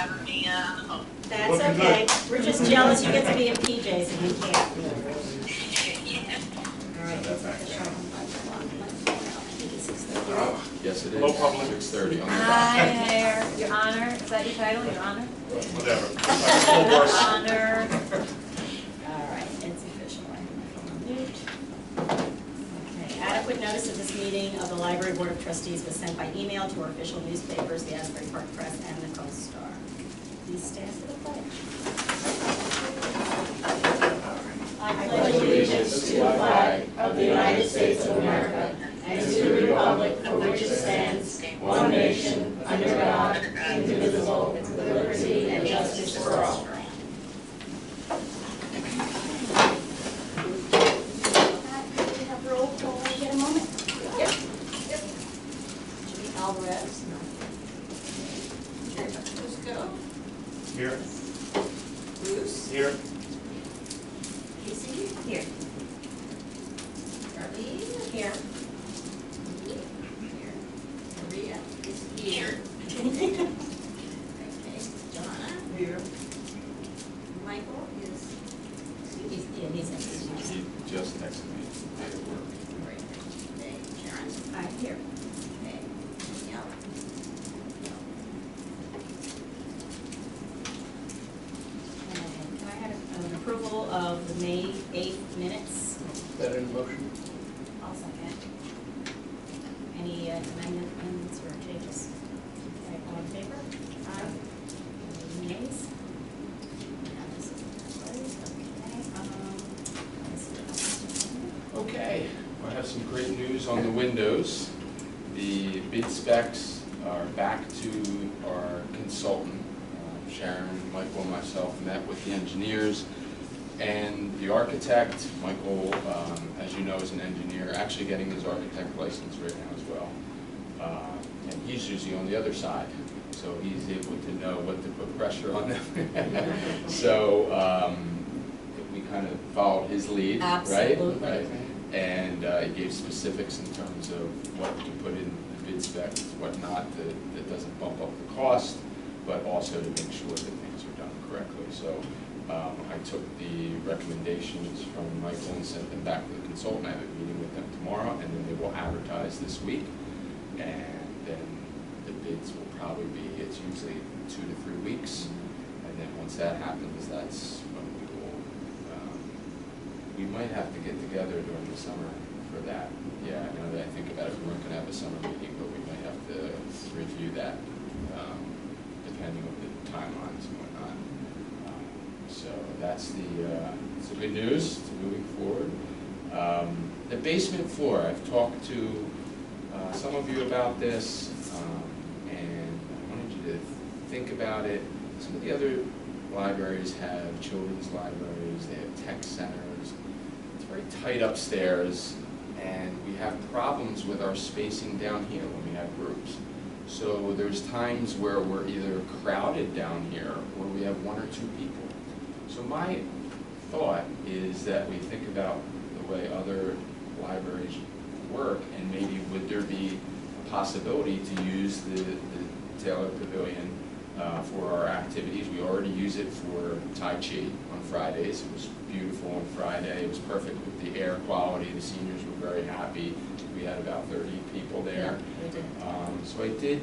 having me on the phone. That's okay. We're just jealous you get to be in PJs and we can't. All right, it's official. Yes, it is. Hello, public. 6:30 on the dot. Hi, Your Honor. Is that your title, Your Honor? Whatever. Honor. All right, it's official. Okay, adequate notice of this meeting of the Library Board of Trustees was sent by email to our official newspapers, the Asbury Park Press and the Coast Star. Please stand for the pledge. I pledge allegiance to the flag of the United States of America and to the republic for which it stands, one nation, under God, indivisible, with liberty and justice for all. Have roll call. Get a moment. Yep. Jimmy Alvarez. Cusco. Here. Bruce. Here. Casey. Here. Darlene. Here. Maria is here. Okay, Donna. Here. Michael is, he's He just texted me. Made it work. great. Okay, Sharon. I'm here. Okay, Danielle. And can I have an approval of the May 8th minutes? That in motion? I'll second. Any amendments or changes? Okay, all in favor? Aye. Any nays? Okay, I have some great news on the windows. The bid specs are back to our consultant. Sharon, Michael, and myself met with the engineers and the architect. Michael, as you know, is an engineer, actually getting his architect license right now as well. And he's usually on the other side, so he's able to know what to put pressure on them. So we kind of followed his lead, Absolutely. right? And he gave specifics in terms of what to put in the bid specs, what not, that doesn't bump up the cost, but also to make sure that things are done correctly. So I took the recommendations from Michael and sent them back to the consultant. I have a meeting with them tomorrow, and then they will advertise this week. And then the bids will probably be, it's usually 2 to 3 weeks. And then once that happens, that's when we will, we might have to get together during the summer for that. Yeah, I know that I think about it, we weren't going to have a summer meeting, but we might have to review that depending on the timelines and whatnot. So that's the good news. It's moving forward. The basement floor, I've talked to some of you about this, and I wanted you to think about it. Some of the other libraries have children's libraries, they have tech centers. It's very tight upstairs, and we have problems with our spacing down here when we have groups. So there's times where we're either crowded down here or we have 1 or 2 people. So my thought is that we think about the way other libraries work, and maybe would there be a possibility to use the Taylor Pavilion for our activities. We already use it for Tai Chi on Fridays. It was beautiful on Friday. It was perfect with the air quality. The seniors were very happy. We had about 30 people there. Yeah, we did. So I did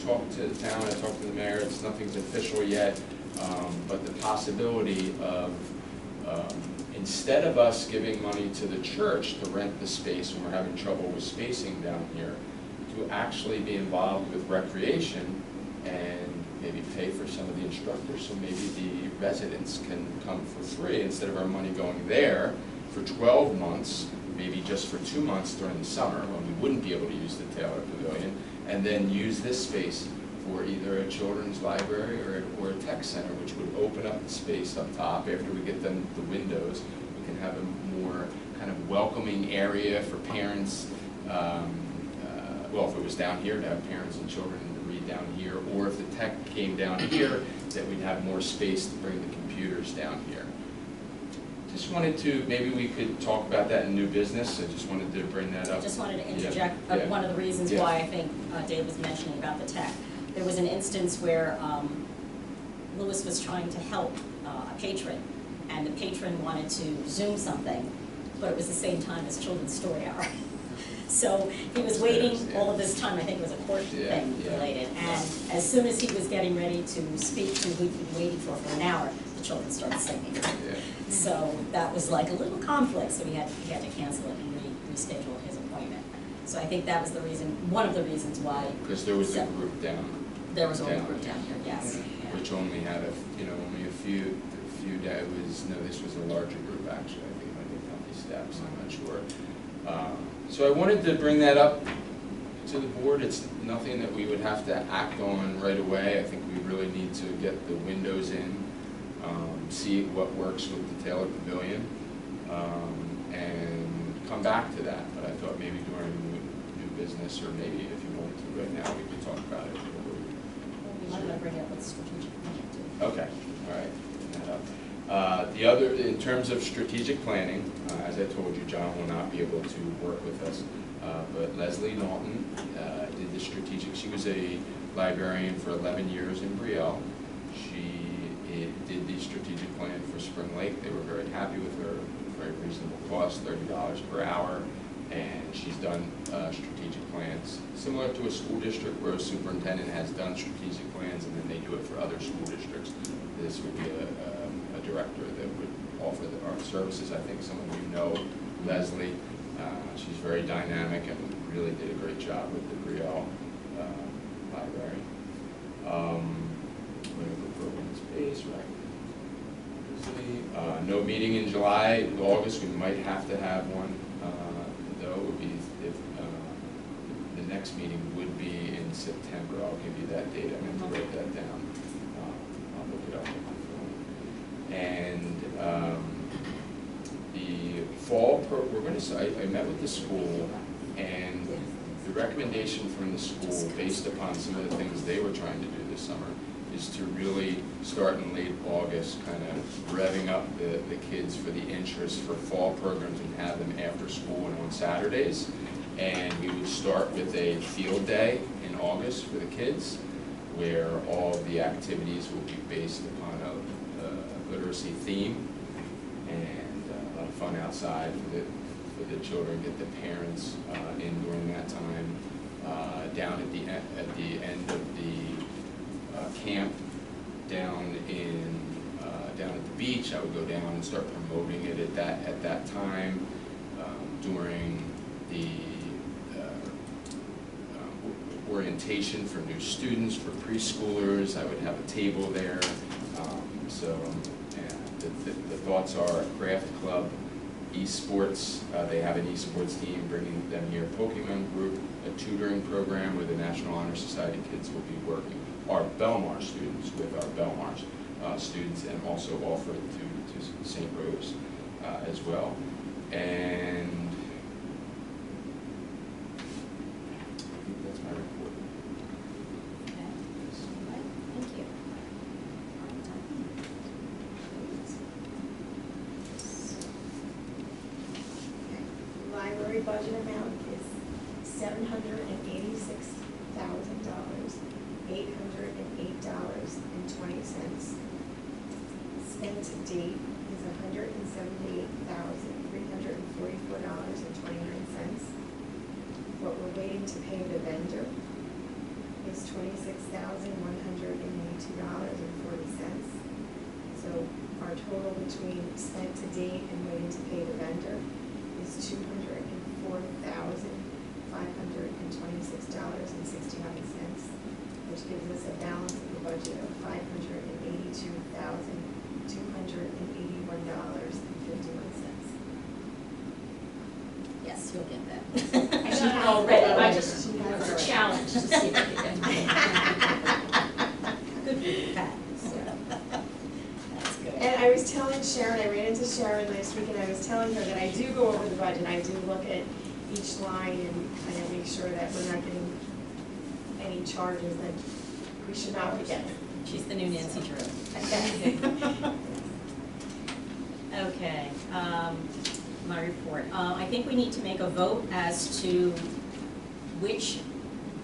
talk to the town. I talked to the mayor. Nothing's official yet, but the possibility of instead of us giving money to the church to rent the space when we're having trouble with spacing down here, to actually be involved with recreation and maybe pay for some of the instructors, so maybe the residents can come for free instead of our money going there for 12 months, maybe just for 2 months during the summer when we wouldn't be able to use the Taylor Pavilion, and then use this space for either a children's library or a tech center, which would open up the space up top. After we get the windows, we can have a more kind of welcoming area for parents. Well, if it was down here, to have parents and children to read down here, or if the tech came down here, that we'd have more space to bring the computers down here. Just wanted to, maybe we could talk about that in new business. I just wanted to bring that up. I just wanted to interject Yeah. one of the reasons Yeah. why I think Dave was mentioning about the tech. There was an instance where Louis was trying to help a patron, and the patron wanted to Zoom something, but it was the same time as Children's Story Hour. So he was waiting all of this time, I think it was a court thing related, and as soon as he was getting ready to speak to who he'd been waiting for an hour, the children started singing. So that was like a little conflict, so he had to cancel it and reschedule his appointment. So I think that was the reason, one of the reasons why. Because there was a group down. There was a group down here, yes. Yeah. Which only had only a few days. This was a larger group actually. I think it might be county steps. I'm not sure. So I wanted to bring that up to the board. It's nothing that we would have to act on right away. I think we really need to get the windows in, see what works with the Taylor Pavilion, and come back to that. But I thought maybe during new business, or maybe if you wanted to right now, we could talk about it. We might want to bring it up with strategic planning too. Okay, all right, bring that up. The other, in terms of strategic planning, as I told you, John will not be able to work with us, but Leslie Naughton did the strategic. She was a librarian for 11 years in Brielle. She did the strategic plan for Spring Lake. They were very happy with her, very reasonable cost, $30 per hour, and she's done strategic plans similar to a school district where a superintendent has done strategic plans and then they do it for other school districts. This would be a director that would offer our services. I think some of you know Leslie. She's very dynamic and really did a great job with the Brielle library. Whatever program space, right? No meeting in July, August. We might have to have one, though. It would be if the next meeting would be in September. I'll give you that date. I meant to write that down. I'll look it up on my phone. And the fall we're going to. I met with the school, and the recommendation from the school, based upon some of the things they were trying to do this summer, is to really start in late August, kind of revving up the kids for the interest for fall programs and have them after school and on Saturdays. And we would start with a field day in August for the kids, where all of the activities will be based upon a literacy theme, and a lot of fun outside for the children, get the parents in during that time. Down at the end of the camp down at the beach, I would go down and start promoting it at that time. During the orientation for new students, for preschoolers, I would have a table there. The thoughts are craft club, esports. They have an esports team, bringing them here. Pokemon group, a tutoring program where the National Honor Society kids will be working. Our Belmar students with our Belmar students, and also offer it to St. Rose as well. And I think that's my report. Okay. All right. Thank you. Library budget amount is $786,000, $808.20. Spent to date is $178,344.29. What we're waiting to pay the vendor is $26,182.40. So our total between spent to date and waiting to pay the vendor is $204,526.69, which gives us a balance of the budget of $582,281.51. Yes, you'll get that. I got it already, I just, it's a challenge to see if I can get it. Good for you, Pat. That's good. And I was telling Sharon, I ran into Sharon last week, and I was telling her that I do go over the budget. I do look at each line and kind of make sure that we're not getting any charges that we should not be getting. She's the new Nancy Drew. Okay. Okay, my report. I think we need to make a vote as to which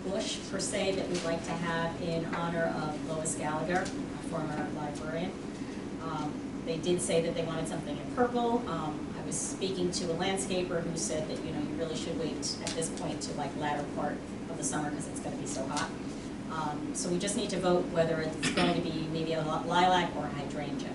bush per se that we'd like to have in honor of Lois Gallagher, a former librarian. They did say that they wanted something in purple. I was speaking to a landscaper who said that, you know, you really should wait at this point to like latter part of the summer because it's gonna be so hot. So we just need to vote whether it's going to be maybe a lilac or a hydrangea.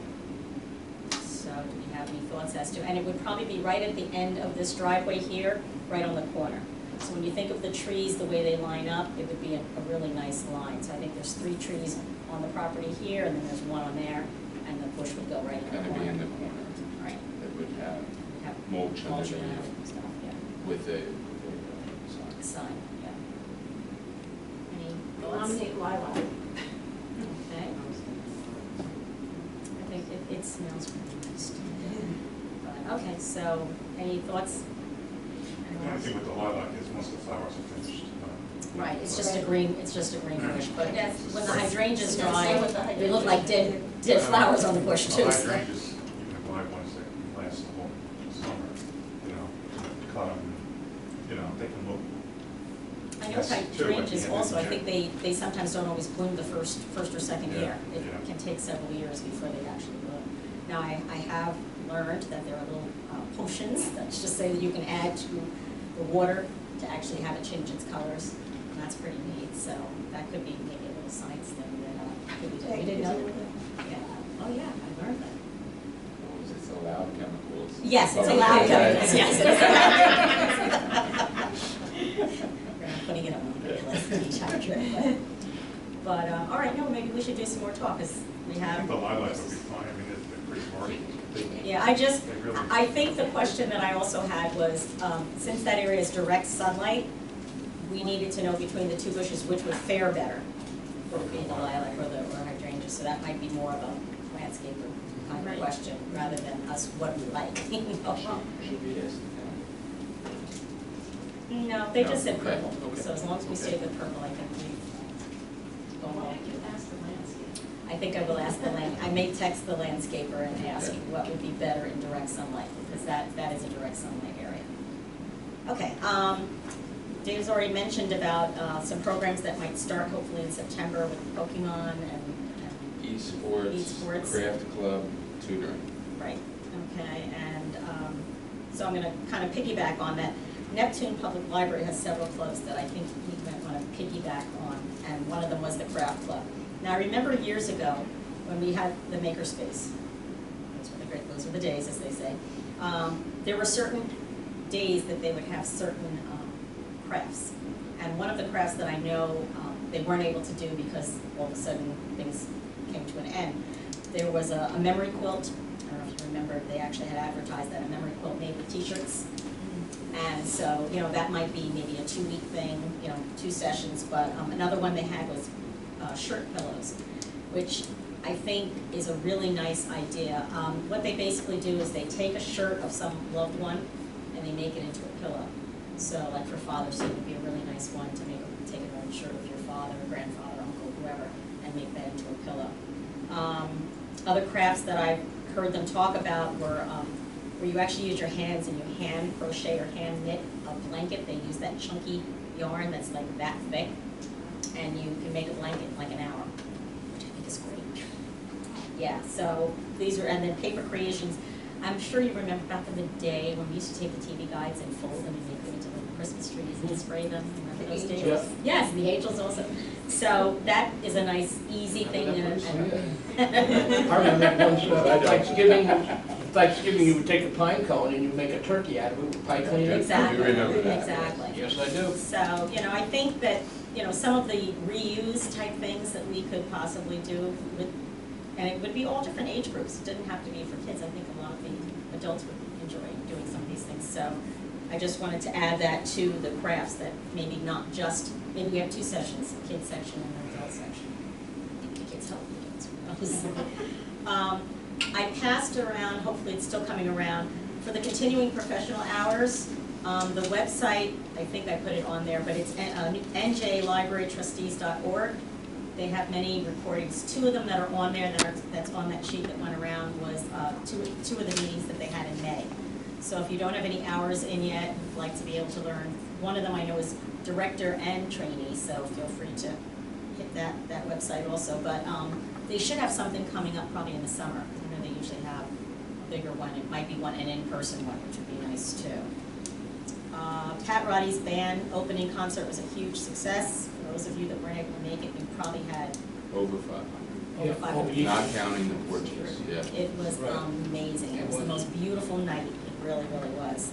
So do we have any thoughts as to, and it would probably be right at the end of this driveway here, right on the corner. So when you think of the trees, the way they line up, it would be a really nice line. So I think there's 3 trees on the property here, and then there's 1 on there, and the bush would go right in the Kind of corner. be in the corner. Right. That would have Have mulch mulch around underneath it and stuff, yeah. with a sign. Sign, yeah. Any thoughts? Nominate lilac. Okay. I think it smells really nice too. But, okay, so any thoughts? The only thing with the lilac is once the flowers are finished. Right, it's just a green bush, but Yes. when the hydrangeas Yes, dry, same with the they look like dead flowers on the bush too. The so- hydrangeas, you can buy ones that last the whole summer, you know, cut them, you know, they can look. I know That's true, hydrangeas but also, I yeah. think they sometimes don't always bloom the first or second Yeah, year. It yeah. can take several years before they actually bloom. Now, I have learned that there are little potions that just say that you can add to the water to actually have it change its colors, and that's pretty neat, so that could be maybe a little science thing that could be done. We didn't know that. Yeah, oh yeah, I learned that. Or is it allowed chemicals? Yes, it's Oh, allowed okay. chemicals, yes, it is allowed. We're not putting it on the list each hydrant, but, all right, no, maybe we should do some more talk, because we I have. think the lilac would be fine, I mean, they're pretty hardy. Yeah, I think the question that I also had was, since that area is direct sunlight, we needed to know between the 2 bushes which would fare better, would it be the lilac or hydrangea, so that might be more of a landscaper kind of Right. question, rather than us what we like. Should we ask the No, they just No? said Okay, purple, okay. so as long as we Okay. stay with purple, I think we've gone Why well. don't you ask the landscape? I think I will ask I may text the landscaper and ask Okay. what would be better in direct sunlight, because that is a direct sunlight area. Okay, Dave's already mentioned about some programs that might start hopefully in September with Pokemon and esports, Esports. craft club, tutoring? right, okay, and so I'm gonna kind of piggyback on that. Neptune Public Library has several clubs that I think we might want to piggyback on, and one of them was the craft club. Now, I remember years ago, when we had the makerspace, those were the days, as they say, there were certain days that they would have certain crafts. And one of the crafts that I know they weren't able to do because all of a sudden things came to an end, there was a memory quilt. I don't know if you remember, they actually had advertised that, a memory quilt made with t-shirts. And so, you know, that might be maybe a 2-week thing, you know, 2 sessions, but another one they had was shirt pillows, which I think is a really nice idea. What they basically do is they take a shirt of some loved one and they make it into a pillow. So like for Father's Day, it would be a really nice one to take an old shirt of your father, grandfather, uncle, whoever, and make that into a pillow. Other crafts that I've heard them talk about were where you actually use your hands and you hand crochet or hand knit a blanket. They use that chunky yarn that's like that thick, and you can make a blanket in like an hour, which I think is great. Yeah, so these are, and then paper creations. I'm sure you remember back in the day when we used to take the TV guides and fold them and make them into little Christmas trees and spray them. Remember those days? angels. Yes, the angels also. So that is a nice, easy thing. I remember once Thanksgiving, you would take a pine cone and you make a turkey out of it with pine cone. Exactly. You remember that. Exactly. Yes, I do. So, you know, I think that, you know, some of the reuse type things that we could possibly do with, and it would be all different age groups. It didn't have to be for kids. I think a lot of the adults would enjoy doing some of these things. So I just wanted to add that to the crafts, that maybe not just, maybe we have 2 sessions, a kids section and an adult section. I think the kids help the adults. Who knows? I passed around, hopefully it's still coming around, for the continuing professional hours. The website, I think I put it on there, but it's njlibrarytrustees.org. They have many recordings. 2 of them that are on there, that's on that sheet that went around, was two of the meetings that they had in May. So if you don't have any hours in yet, you'd like to be able to learn, one of them I know is director and trainee, so feel free to hit that website also. But they should have something coming up probably in the summer. I know they usually have a bigger one. It might be an in-person one, which would be nice too. Pat Roddy's band opening concert was a huge success. For those of you that weren't able to make it, we probably had Over 500. over 500. Not counting the Portuguese, yeah. It was amazing. It was the most beautiful night. It really, really was.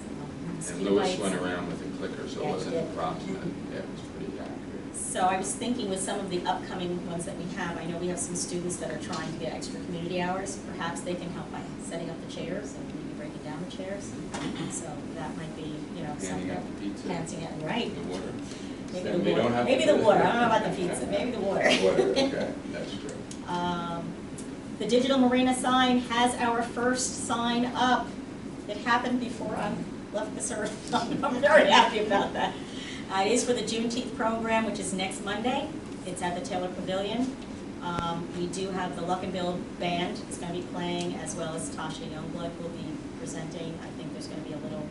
And Lewis went around with a clicker, so it Yeah, wasn't he did. approximate. Yeah, it was pretty accurate. So I was thinking with some of the upcoming ones that we have, I know we have some students that are trying to get extra community hours. Perhaps they can help by setting up the chairs and maybe breaking down the chairs. So that might be, something. Handing out the pizza. Handing out, right. The water. Maybe Then the we water. don't have Maybe to the do water. it. I don't know about the pizza. Maybe the water. Water, okay, that's true. The digital marina sign has our first sign up. It happened before I left this earth. I'm very happy about that. It is for the Juneteenth program, which is next Monday. It's at the Taylor Pavilion. We do have the Luckinbill Band. It's going to be playing, as well as Tasha Youngblood will be presenting. I think there's going to be a little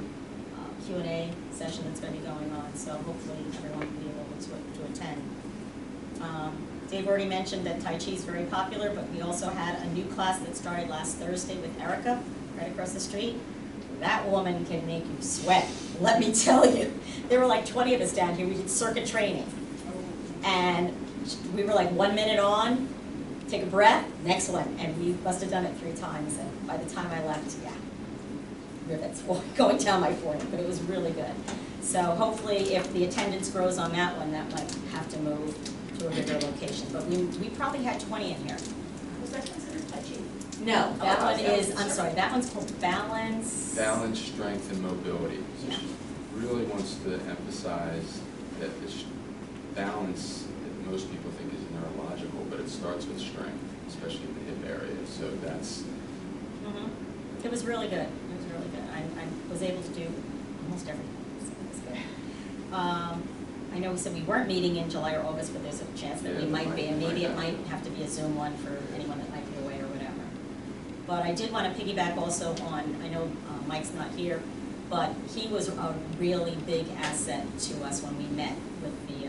Q&A session that's going to be going on, so hopefully everyone will be able to attend. Dave already mentioned that Tai Chi is very popular, but we also had a new class that started last Thursday with Erica, right across the street. That woman can make you sweat, let me tell you. There were like 20 of us down here. We did circuit training. And we were like 1 minute on, take a breath, next one. And we must have done it 3 times. And by the time I left, yeah, rivets going down my forehead, but it was really good. So hopefully if the attendance grows on that one, that might have to move to a bigger location. But we probably had 20 in here. Was that considered Tai Chi? No, that one is, I'm sorry, that one's called Balance. Balance, strength, and mobility. Yeah. Really wants to emphasize that this balance, that most people think is neurological, but it starts with strength, especially in the hip area. So that's. It was really good. It was really good. I was able to do almost everything. So it was good. I know we said we weren't meeting in July or August, but there's a chance that we might be, and maybe it might have to be a Zoom one for anyone that might be away or whatever. But I did want to piggyback also on, I know Mike's not here, but he was a really big asset to us when we met with the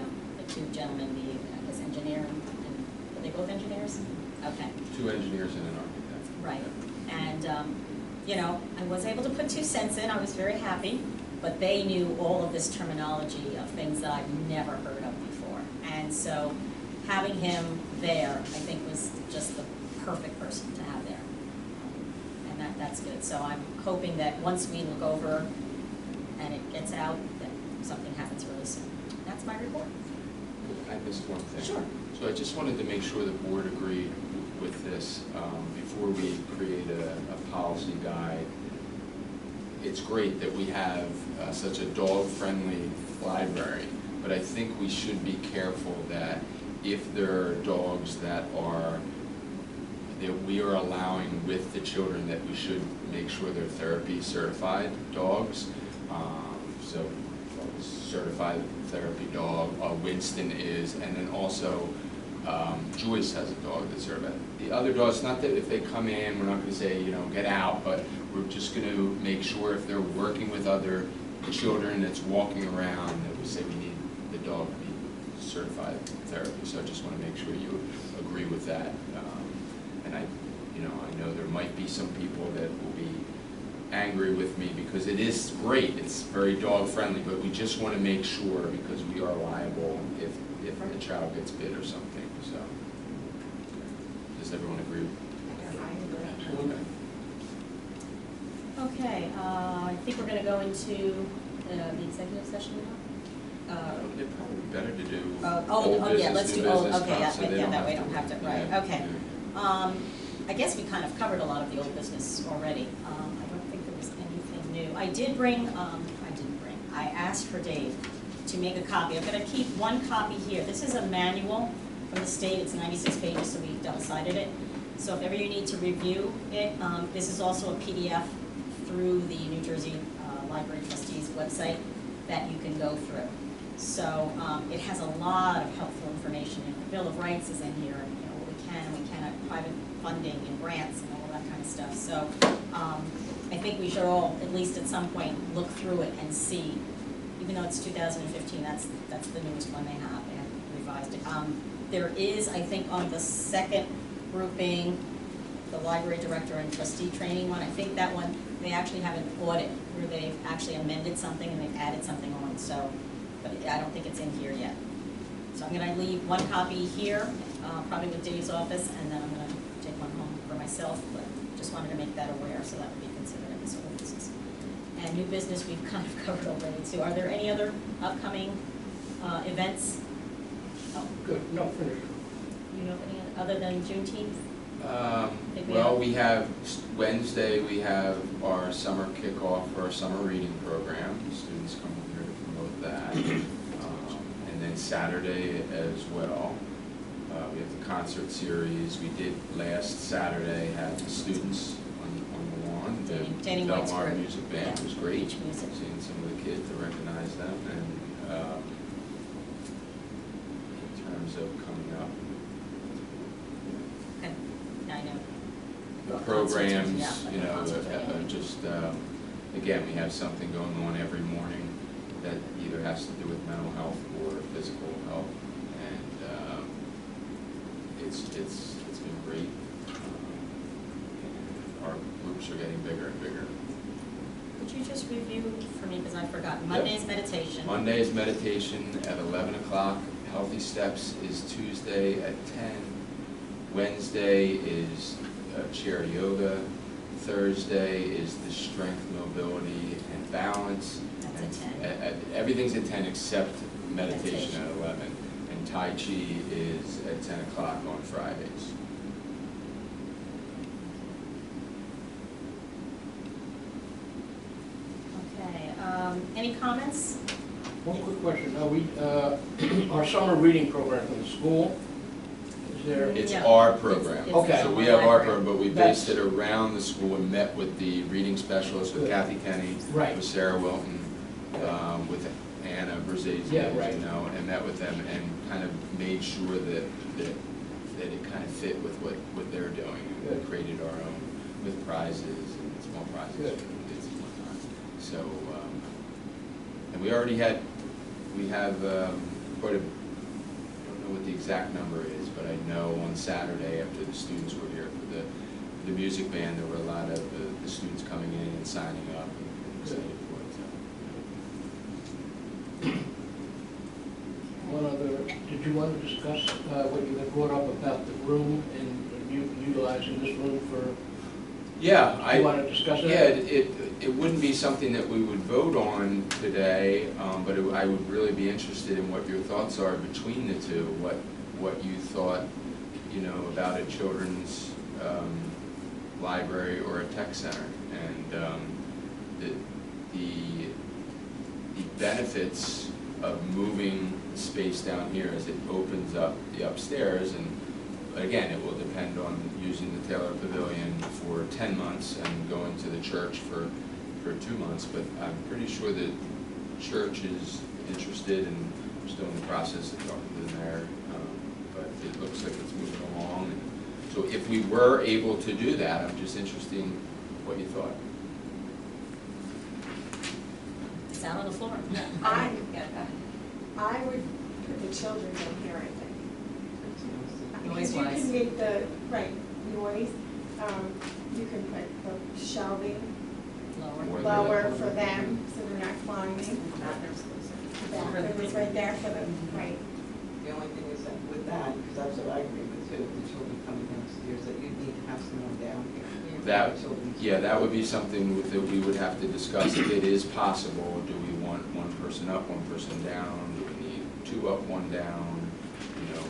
2 gentlemen, I guess engineer and were they both engineers? Okay. 2 engineers and an architect. Right. And, I was able to put 2 cents in. I was very happy. But they knew all of this terminology of things that I've never heard of before. And so having him there, I think, was just the perfect person to have there. And that's good. So I'm hoping that once we look over and it gets out, that something happens really soon. That's my report. I missed one thing. Sure. So I just wanted to make sure the board agreed with this before we create a policy guide. It's great that we have such a dog-friendly library, but I think we should be careful that if there are dogs that we are allowing with the children, that we should make sure they're therapy certified dogs. So certified therapy dog, Winston is, and then also Joyce has a dog that's certified. The other dogs, not that if they come in, we're not going to say, get out, but we're just going to make sure if they're working with other children that's walking around, that we say we need the dog to be certified therapy. So I just want to make sure you agree with that. And I know there might be some people that will be angry with me because it is great, it's very dog friendly, but we just want to make sure because we are liable if a child gets bit or something. So does everyone agree? Okay, I think we're going to go into the executive session now. It'd probably be better to do Yeah, let's do old, okay, so they that way I don't have to, right, yeah, okay. yeah. I guess we kind of covered a lot of the old business already. I don't think there was anything new. I asked for Dave to make a copy. I'm going to keep one copy here. This is a manual from the state. It's 96 pages, so we double-sided it. So if ever you need to review it, this is also a PDF through the New Jersey Library Trustees website that you can go through. So it has a lot of helpful information. And the Bill of Rights is in here, and what we can and we cannot, private funding and grants and all that kind of stuff. So I think we should all, at least at some point, look through it and see. even though it's 2015, that's the newest one they have, they haven't revised it. There is, I think, on the second grouping, the library director and trustee training one, I think that one, they actually have an audit where they've actually amended something and they've added something on, so, but I don't think it's in here yet. So I'm gonna leave one copy here, probably with Dave's office, and then I'm gonna take one home for myself, but just wanted to make that aware, so that would be considered in this whole business. And new business, we've kind of covered already too. Are there any other upcoming events? Oh, Good, no, finish. you know of any other than Juneteenth? Well, we have, Wednesday, we have our summer kickoff for our summer reading program. Students come here to promote that. And then Saturday as well, we have the concert series. We did last Saturday have the students on the lawn. Danny The White's Belmar group. music band Yeah, was great. beach music. Seeing some of the kids to recognize them. And in terms of coming up, Okay, I know. the Well, programs, concerts, yeah, you know, concerts, yeah. just, again, we have something going on every morning that either has to do with mental health or physical health, and it's been great. Our groups are getting bigger and bigger. Could you just review for me, because I've forgotten, Monday's meditation? Monday is meditation at 11 o'clock, Healthy Steps is Tuesday at 10, Wednesday is chair yoga, Thursday is the strength, mobility, and balance. That's at 10. Everything's at 10 except meditation at 11, and Tai Chi is at 10 o'clock on Fridays. Okay, any comments? One quick question, are we, our summer reading program in the school, is there? It's Yeah. our program. It's Okay. So we have our library. program, but we That's- based it around the school and met with the reading specialist, with Good. Kathy Kenny, Right. with Sarah Wilton, Good. with Anna Brzezzi, Yeah, as right. you know, and met with them and kind of made sure that it kind of fit with what they're doing. And we Good. created our own with prizes and small prizes Good. for the kids and whatnot. So, and we already had, we have quite a, I don't know what the exact number is, but I know on Saturday after the students were here for the music band, there were a lot of the students coming in and signing up and excited for it. So. One other, did you want to discuss what you had brought up about the room and utilizing this room for, Yeah, you want to discuss that? Yeah, it wouldn't be something that we would vote on today, but I would really be interested in what your thoughts are between the two, what you thought, you know, about a children's library or a tech center, and the benefits of moving space down here as it opens up the upstairs, and again, it will depend on using the Taylor Pavilion for 10 months and going to the church for 2 months, but I'm pretty sure that church is interested, and we're still in the process of talking to the mayor, but it looks like it's moving along. And so if we were able to do that, I'm just interested in what you thought. It's out on the floor. I would put the children in here, I think. Because you Noise-wise. can make the, right, noise, you can put the shelving Lower. lower for them, so they're not climbing. The bathroom is right there for them, right. The only thing is that with that, because that's what I agree with too, the children coming downstairs, that you need to have someone down here. That, Children. yeah, that would be something that we would have to discuss. If it is possible, do we want one person up, one person down? Do we need 2 up, 1 down? You know,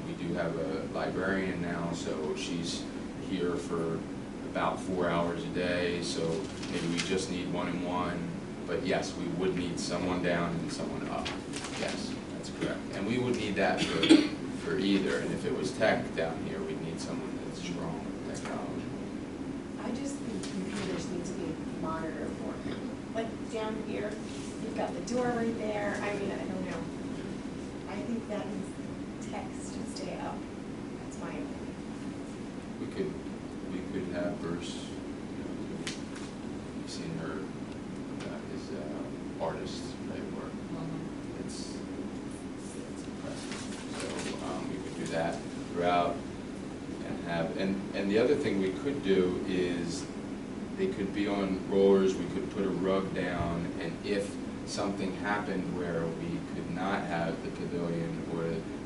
we do have a librarian now, so she's here for about 4 hours a day, so maybe we just need 1 and 1. But yes, we would need someone down and someone up. Yes, that's correct. And we would need that for either. And if it was tech down here, we'd need someone that's strong with technology. I just think computers need to be monitored more. Like down here, you've got the door right there, I mean, I don't know. I think that needs text to stay up, that's my opinion. We could have Bruce, you know, you've seen her, his artist, right, work. that throughout and have, and the other thing we could do is they could be on rollers, we could put a rug down, and if something happened where we could not have the pavilion or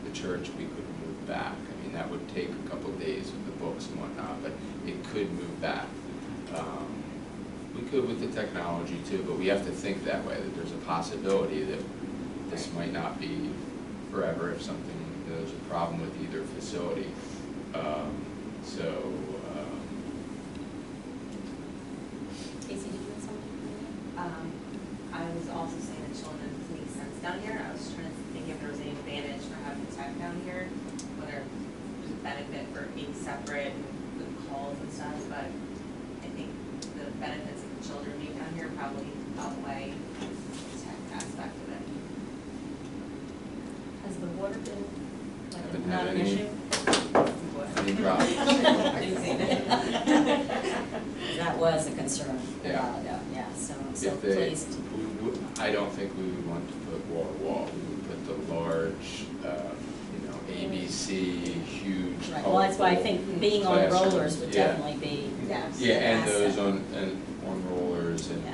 the church, we could move back. I mean, that would take a couple of days with the books and whatnot, but it could move back. We could with the technology too, but we have to think that way, that there's a possibility that this might not be forever if something, there's a problem with either facility. Casey, did you have something? I was also saying that children make sense down here. I was trying to think if there was any advantage for having tech down here, whether there's a benefit for being separate with calls and stuff, but I think the benefits of the children being down here probably outweigh the tech aspect of it. Has the water been Haven't not had an any- issue? Any problems? That was a concern a Yeah. while ago, yeah, so I'm so If they, pleased. I don't think we would want to put wall to wall. We would put the large, ABC, huge. Right, well, that's why I think being on classrooms. rollers would Yeah. definitely be. Yes. Yeah, and an those asset. on rollers and, Yeah.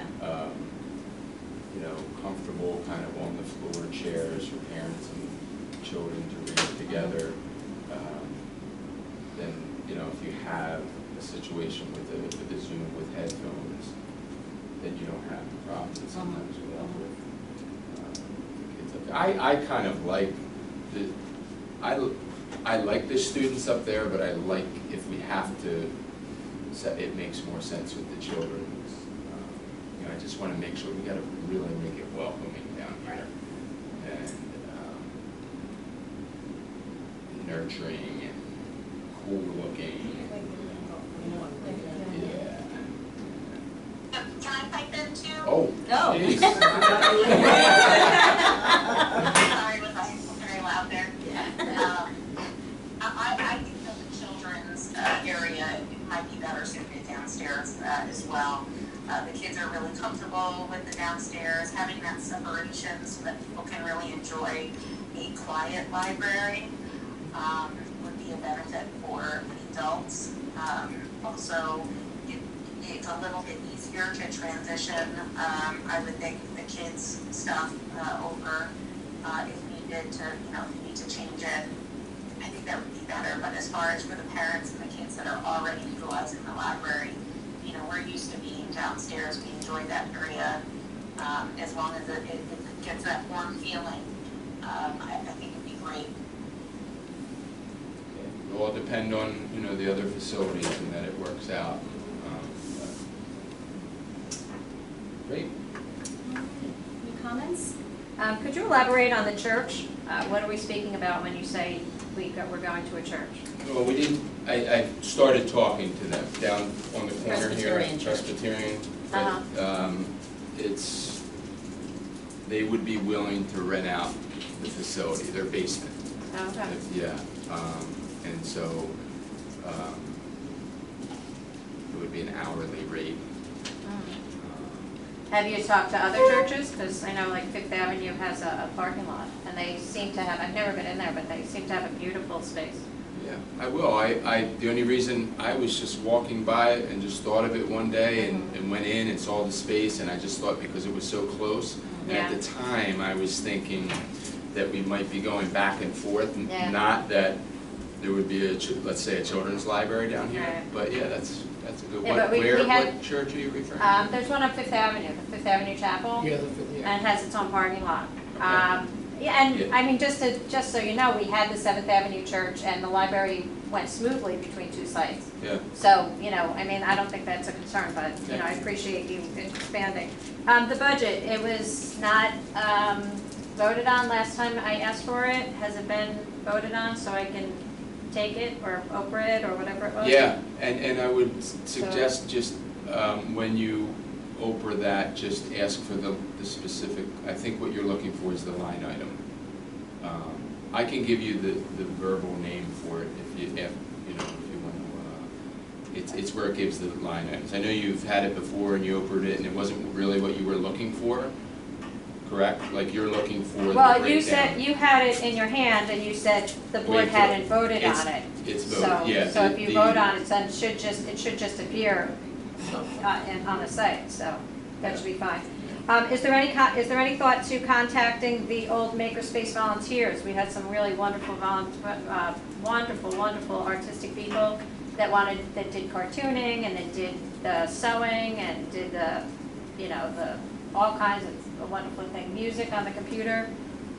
comfortable kind of on the floor chairs for parents and children to read together. Then, if you have a situation with a Zoom with headphones, then you don't have the problems that sometimes you have with kids up there. I kind of like I like the students up there, but I like if we have to, it makes more sense with the children. I just want to make sure we got to really make it welcoming down here, and nurturing and cool looking. Yeah. Can I pipe in too? Oh, No. jeez. Sorry, was I very loud there? I think that the children's area might be better suited downstairs as well. The kids are really comfortable with the downstairs, having that separation so that people can really enjoy a quiet library would be a benefit for the adults. Also, it's a little bit easier to transition, I would think, the kids' stuff over if needed to, if you need to change it. I think that would be better, but as far as for the parents and the kids that are already utilizing the library, we're used to being downstairs, we enjoy that area, as long as it gets that warm feeling, I think it'd be great. It will all depend on, the other facilities and that it works out. Great. Any comments? Could you elaborate on the church? What are we speaking about when you say we're going to a church? Well, we didn't, I started talking to them down on the corner here. Presbyterian church. Presbyterian. Uh-huh. They would be willing to rent out the facility, their basement. Okay. Yeah, and so, it would be an hourly rate. Have you talked to other churches? Because I know like Fifth Avenue has a parking lot, and they seem to have, I've never been in there, but they seem to have a beautiful space. Yeah, I will. The only reason, I was just walking by it and just thought of it one day and went in and saw the space, and I just thought because it was so close. And at the time, I was thinking that we might be going back and forth, not that there would be let's say a children's library down here. Right. But yeah, that's a good Yeah, one. but we had- What church are you referring to? There's one on Fifth Avenue, the Fifth Avenue Chapel, Yeah, and it has its own parking lot. Okay. Yeah, and Yeah. I mean, just so you know, we had the Seventh Avenue Church, and the library went smoothly between two sites. Yeah. So, I mean, I don't think that's a concern, but, Yeah. I appreciate you expanding. The budget, it was not voted on last time I asked for it. Has it been voted on so I can take it or Oprah it or whatever it was? Yeah, and I would suggest just when you Oprah that, just ask for the specific, I think what you're looking for is the line item. I can give you the verbal name for it if you want to, it's where it gives the line items. I know you've had it before and you Oprah'd it and it wasn't really what you were looking for. correct? Like you're looking for the Well, you breakdown. said, you had it in your hand and you said the board Wait, hadn't voted it's- on it. It's So, voted, yeah. so if the- you vote on it, then it should just appear on the site, so that should be fine. Is there any thought to contacting the old Makerspace volunteers? We had some really wonderful wonderful artistic people that did cartooning and that did the sewing and did all kinds of wonderful things, music on the computer.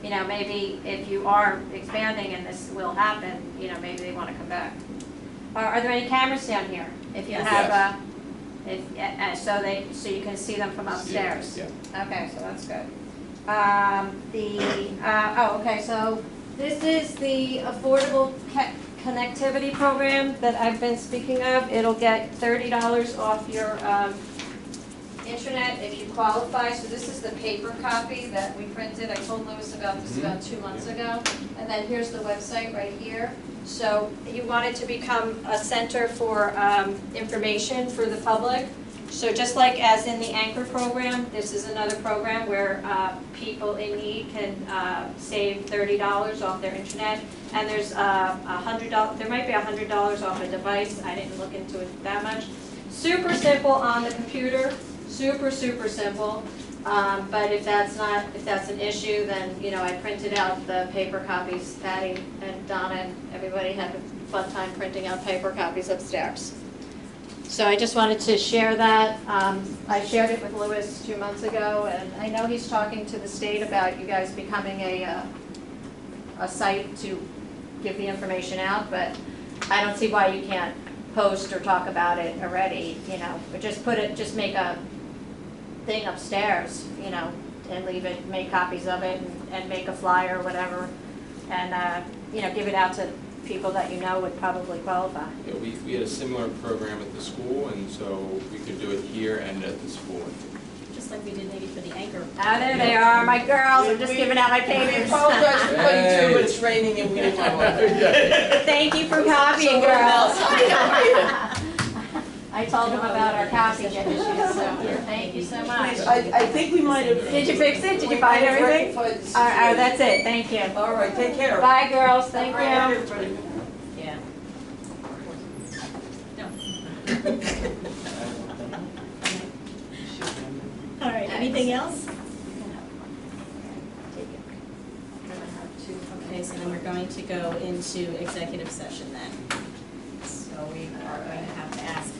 Maybe if you are expanding and this will happen, maybe they want to come back. Are there any cameras down here? If you Yes. have so you can see them from upstairs? Yeah. Okay, so that's good. Okay, so this is the Affordable Connectivity Program that I've been speaking of. It'll get $30 off your internet if you qualify. So this is the paper copy that we printed. I told Louis about this about 2 months ago. And then here's the website right here. So you want it to become a center for information for the public. So just like as in the Anchor program, this is another program where people in need can save $30 off their internet. And there's $100, there might be $100 off a device. I didn't look into it that much. Super simple on the computer, super simple. But if that's an issue, then I printed out the paper copies. Patty and Donna and everybody had a fun time printing out paper copies upstairs. So I just wanted to share that. I shared it with Louis 2 months ago, and I know he's talking to the state about you guys becoming a site to give the information out, but I don't see why you can't post or talk about it already, but just make a thing upstairs, and leave it, make copies of it, and make a flyer or whatever, and give it out to people that would probably qualify. Yeah, we had a similar program at the school, and so we could do it here and at the school. Just like we did maybe for the Anchor. Ah, there they are, my girls. I'm just giving out my We papers. apologize for cutting through, but it's raining and we didn't want to. Thank you for copying, girls. I told them about our copy issues, so thank you so much. I think we might have. Did you fix it? Did you find everything? That's it, thank you. All right, take care. Bye, girls, thank All right, you. everybody. Yeah. No. All right, anything else? Okay, so then we're going to go into executive session then. So we are going to have to ask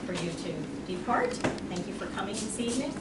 for you to depart. Thank you for coming this evening.